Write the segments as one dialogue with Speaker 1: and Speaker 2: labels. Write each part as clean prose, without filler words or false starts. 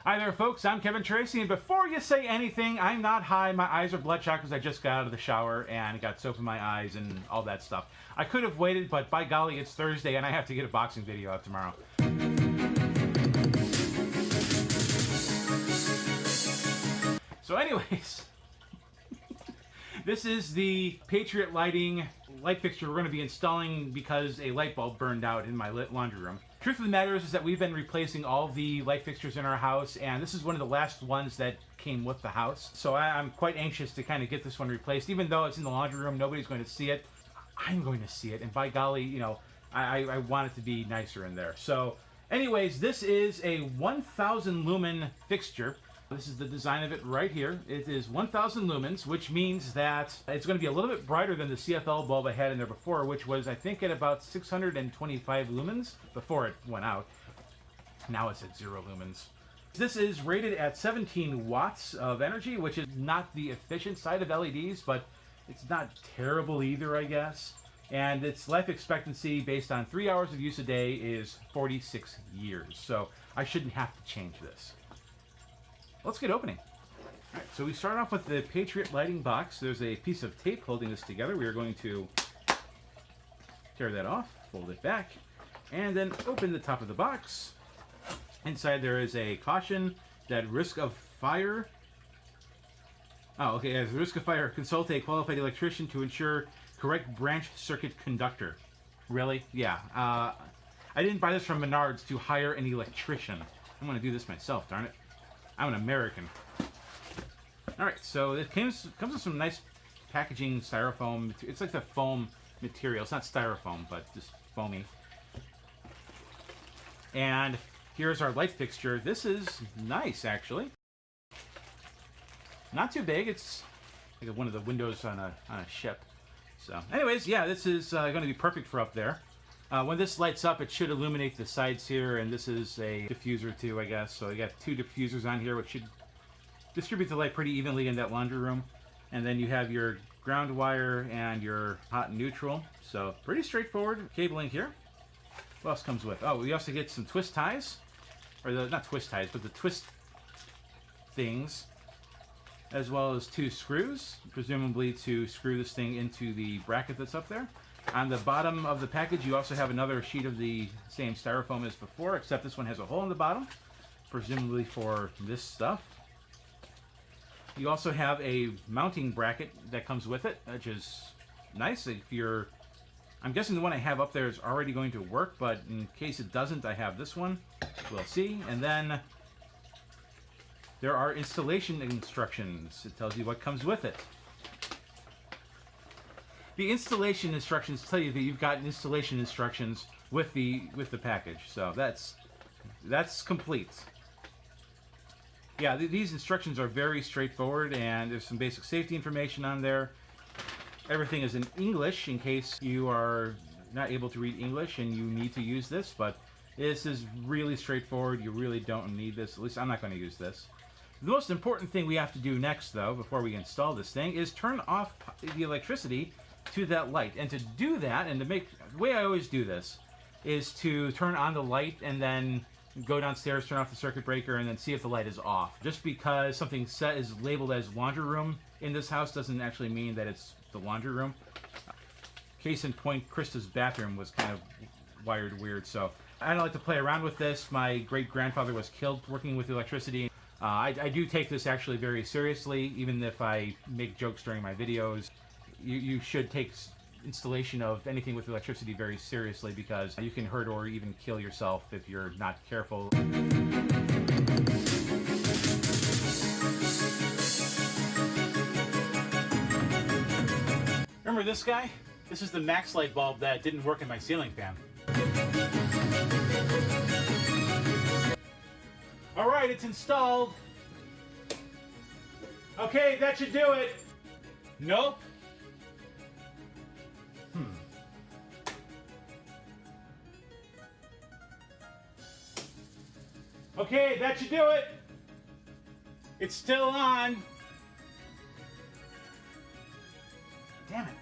Speaker 1: Hi there, folks. I'm Kevin Tracy, and before you say anything, I'm not high. My eyes are bloodshot because I just got out of the shower and got soap in my eyes and all that stuff. I could have waited, but by golly, it's Thursday and I have to get a boxing video out tomorrow. So anyways, this is the Patriot Lighting light fixture we're going to be installing because a light bulb burned out in my laundry room. Truth of the matter is that we've been replacing all the light fixtures in our house, and this is one of the last ones that came with the house. So I'm quite anxious to kind of get this one replaced. Even though it's in the laundry room, nobody's going to see it. I'm going to see it, and by golly, you know, I want it to be nicer in there. So anyways, this is a 1000 lumen fixture. This is the design of it right here. It is 1000 lumens, which means that it's going to be a little bit brighter than the CFL bulb I had in there before, which was, I think, at about 625 lumens before it went out. Now it's at 0 lumens. This is rated at 17 watts of energy, which is not the efficient side of LEDs, but it's not terrible either, I guess. And its life expectancy, based on 3 hours of use a day, is 46 years. So I shouldn't have to change this. Let's get opening. All right, so we start off with the Patriot Lighting box. There's a piece of tape holding this together. We are going to tear that off, fold it back, and then open the top of the box. Inside there is a caution that risk of fire. Oh, okay, as risk of fire, consult a qualified electrician to ensure correct branch circuit conductor. Really? Yeah. I didn't buy this from Menards to hire an electrician. I'm going to do this myself, darn it. I'm an American. Alright, so it comes with some nice packaging, styrofoam. It's like the foam material. It's not styrofoam, but just foamy. And here's our light fixture. This is nice, actually. Not too big. It's like one of the windows on a ship. So, anyways, yeah, this is going to be perfect for up there. When this lights up, it should illuminate the sides here, and this is a diffuser too, I guess. So you got 2 diffusers on here, which should distribute the light pretty evenly in that laundry room. And then you have your ground wire and your hot and neutral. So pretty straightforward cabling here. What else comes with? Oh, we also get some twist ties, or not twist ties, but the twist things, as well as 2 screws, presumably to screw this thing into the bracket that's up there. On the bottom of the package, you also have another sheet of the same styrofoam as before, except this one has a hole in the bottom, presumably for this stuff. You also have a mounting bracket that comes with it, which is nice. If you're, I'm guessing the one I have up there is already going to work, but in case it doesn't, I have this one. We'll see. And then there are installation instructions. It tells you what comes with it. The installation instructions tell you that you've got installation instructions with the package, so that's complete. Yeah, these instructions are very straightforward, and there's some basic safety information on there. Everything is in English in case you are not able to read English and you need to use this, but this is really straightforward. You really don't need this. At least I'm not going to use this. The most important thing we have to do next, though, before we install this thing, is turn off the electricity to that light. And to do that, and to make the way I always do this is to turn on the light and then go downstairs, turn off the circuit breaker, and then see if the light is off. Just because something is labeled as laundry room in this house doesn't actually mean that it's the laundry room. Case in point, Krista's bathroom was kind of wired weird, so I don't like to play around with this. My great-grandfather was killed working with electricity. I do take this actually very seriously, even if I make jokes during my videos. You should take installation of anything with electricity very seriously, because you can hurt or even kill yourself if you're not careful. Remember this guy? This is the Max light bulb that didn't work in my ceiling fan. Alright, it's installed. Okay, that should do it. Nope. Okay, that should do it. It's still on. Damn it.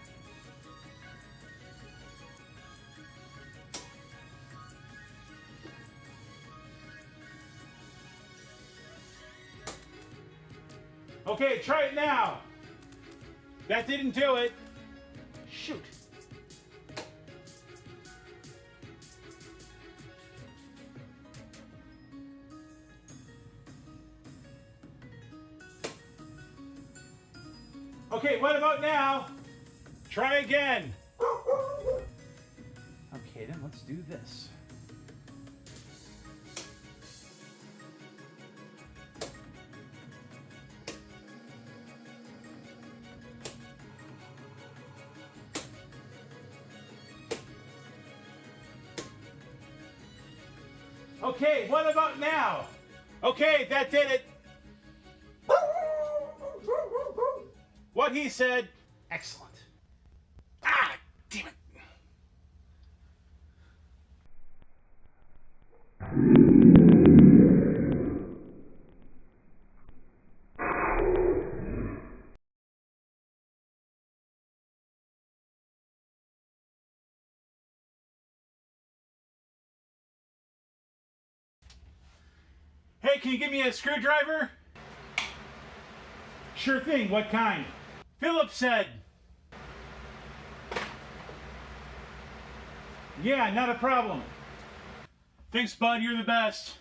Speaker 1: Okay, try it now. That didn't do it. Shoot. Okay, what about now? Try again. Okay, then let's do this. Okay, what about now? Okay, that did it. What he said. Excellent. Ah, damn it. Hey, can you give me a screwdriver? Sure thing, what kind? Philip said. Yeah, not a problem. Thanks, bud, you're the best.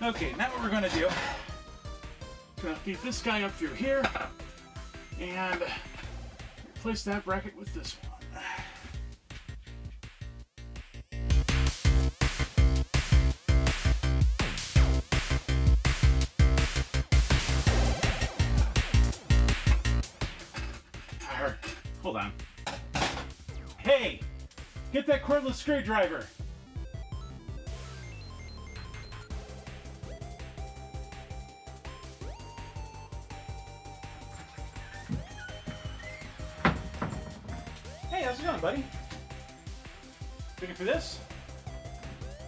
Speaker 1: Okay, now what we're gonna do, gonna feed this guy up through here, and replace that bracket with this one. Hold on. Hey, get that cordless screwdriver. Hey, how's it going, buddy? Looking for this?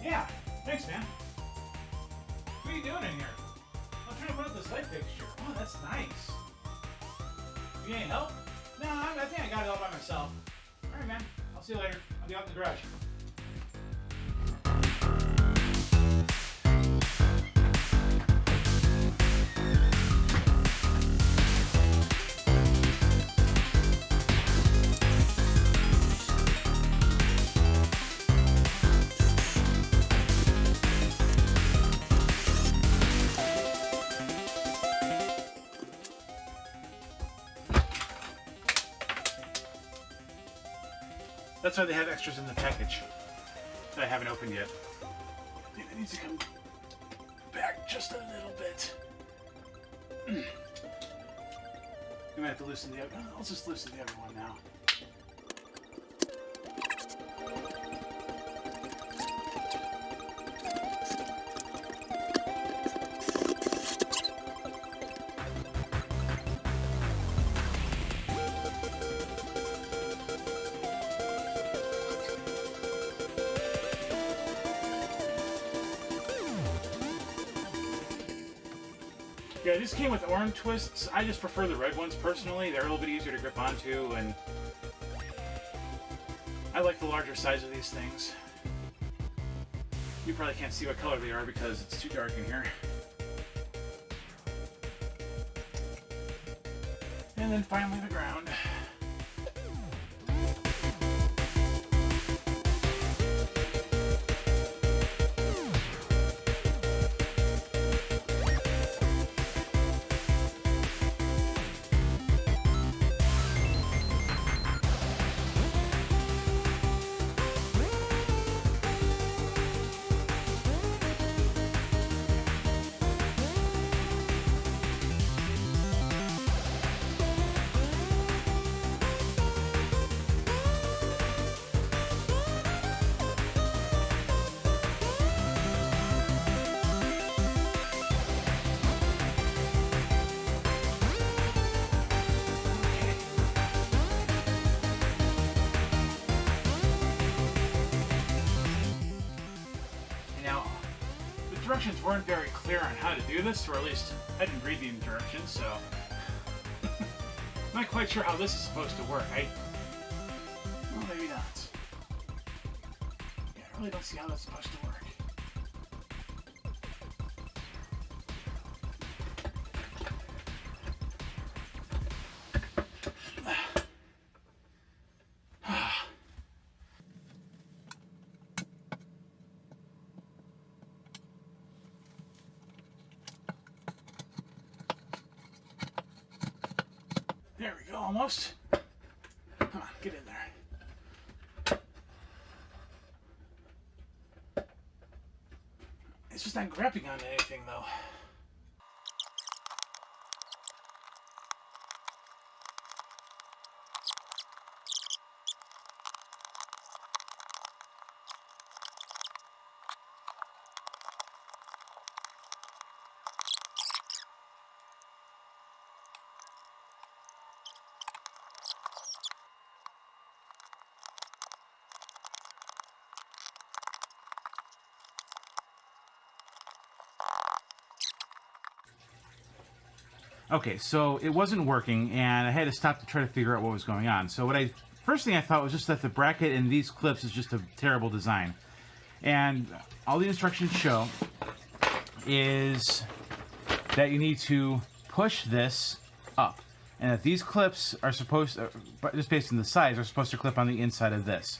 Speaker 1: Yeah, thanks, man. What are you doing in here? I'm trying to put up this light fixture. Oh, that's nice. You need any help? No, I think I got it all by myself. All right, man. I'll see you later. I'll be out in the garage. That's why they have extras in the package that I haven't opened yet. I think it needs to come back just a little bit. You might have to loosen the other. I'll just loosen the other one now. Yeah, these came with orange twists. I just prefer the red ones personally. They're a little bit easier to grip onto, and I like the larger size of these things. You probably can't see what color they are because it's too dark in here. And then finally the ground. directions weren't very clear on how to do this, or at least I didn't read the directions, so I'm not quite sure how this is supposed to work. Well, maybe not. Yeah, I really don't see how that's supposed to work. There we go, almost. Come on, get in there. It's just not grabbing onto anything, though. Okay, so it wasn't working, and I had to stop to try to figure out what was going on. So first thing I thought was just that the bracket in these clips is just a terrible design. And all the instructions show is that you need to push this up. And that these clips are supposed to, just based on the size, are supposed to clip on the inside of this.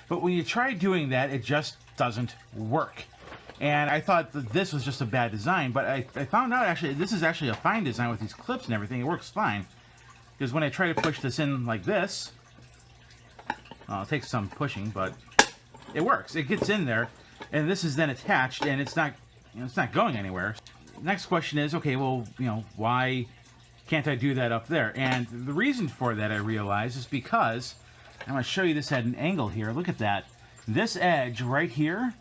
Speaker 1: But when you try doing that, it just doesn't work. And I thought that this was just a bad design, but I found out actually this is actually a fine design with these clips and everything. It works fine. Because when I try to push this in like this, well, it takes some pushing, but it works. It gets in there, and this is then attached, and it's not, it's not going anywhere. Next question is, okay, well, why can't I do that up there? And the reason for that, I realize, is because I'm going to show you this at an angle here. Look at that. This edge right here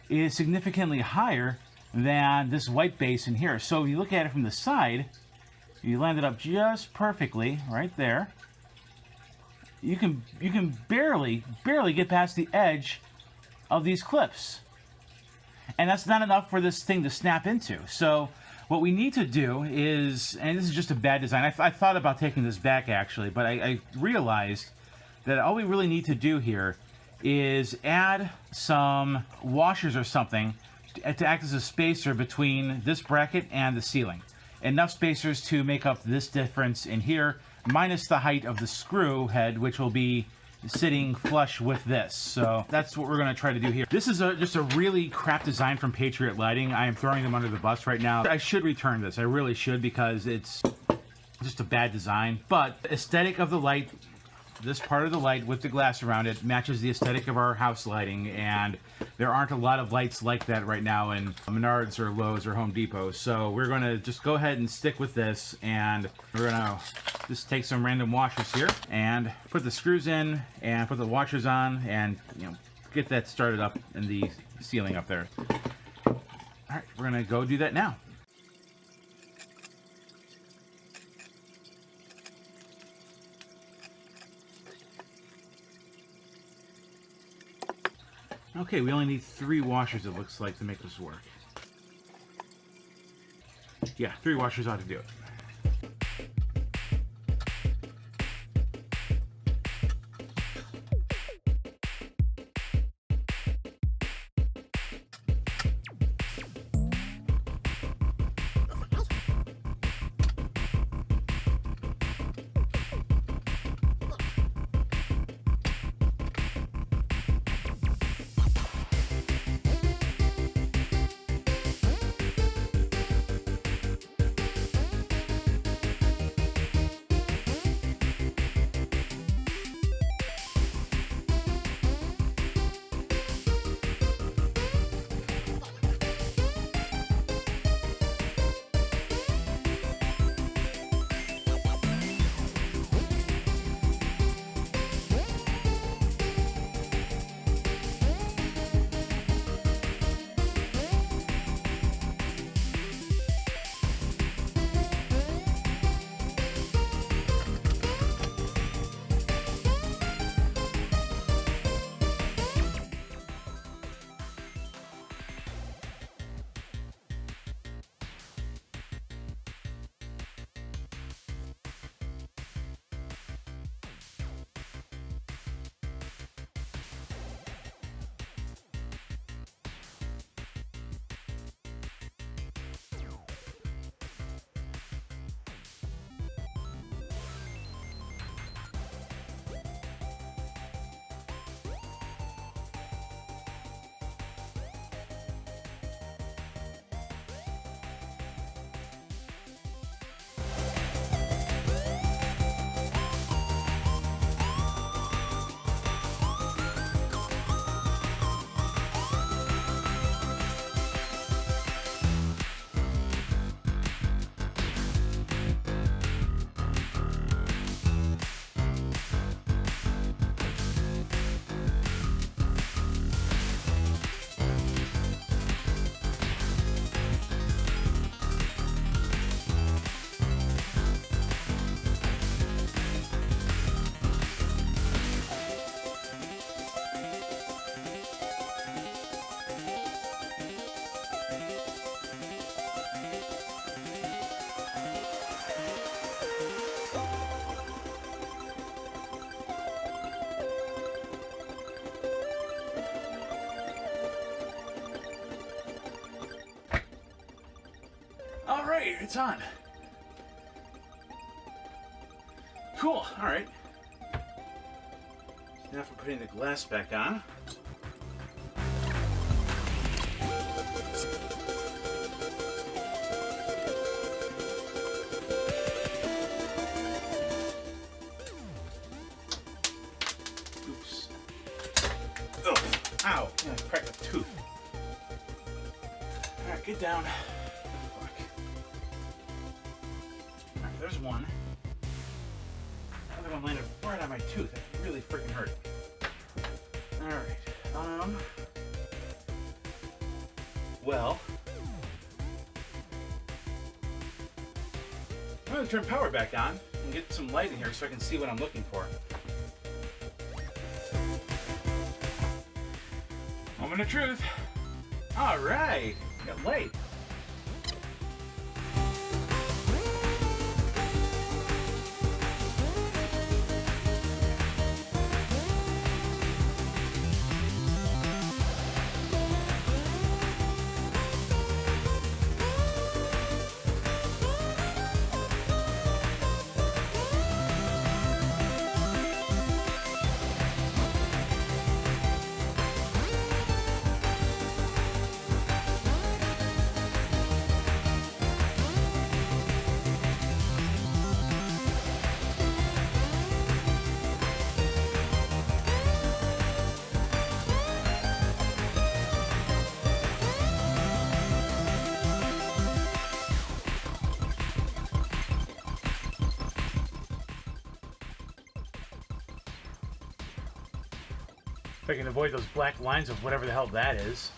Speaker 1: is significantly higher than this white base in here. So if you look at it from the side, you land it up just perfectly right there. You can barely get past the edge of these clips. And that's not enough for this thing to snap into. So what we need to do is, and this is just a bad design, I thought about taking this back actually, but I realized that all we really need to do here is add some washers or something to act as a spacer between this bracket and the ceiling. Enough spacers to make up this difference in here, minus the height of the screw head, which will be sitting flush with this. So that's what we're going to try to do here. This is just a really crap design from Patriot Lighting. I am throwing them under the bus right now. I should return this. I really should, because it's just a bad design. But the aesthetic of the light, this part of the light with the glass around it, matches the aesthetic of our house lighting, and there aren't a lot of lights like that right now in Menards or Lowe's or Home Depot. So we're going to just go ahead and stick with this, and we're going to just take some random washers here and put the screws in and put the washers on, and get that started up in the ceiling up there. All right, we're going to go do that now. Okay, we only need 3 washers, it looks like, to make this work. Yeah, 3 washers ought to do it. right, it's on. Cool, all right. Now for putting the glass back on. Oops. Oh, ow, I cracked a tooth. All right, get down. Fuck. All right, there's one. Another one landed right on my tooth. That really freaking hurt. All right. Well, I'm gonna turn power back on and get some light in here so I can see what I'm looking for. Moment of truth. All right, got light. If I can avoid those black lines of whatever the hell that is.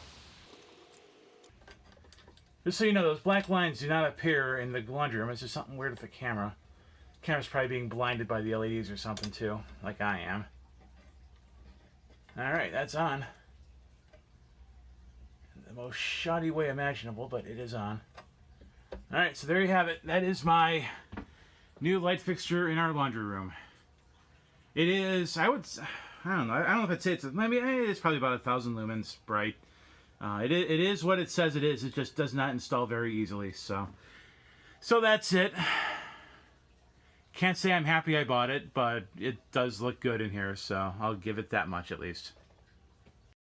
Speaker 1: Just so you know, those black lines do not appear in the laundry room. It's just something weird with the camera. The camera's probably being blinded by the LEDs or something too, like I am. Alright, that's on. In the most shoddy way imaginable, but it is on. Alright, so there you have it. That is my new light fixture in our laundry room. It is, I don't know if I'd say maybe it's probably about 1,000 lumens bright. It is what it says it is. It just does not install very easily. So that's it. Can't say I'm happy I bought it, but it does look good in here. So I'll give it that much at least.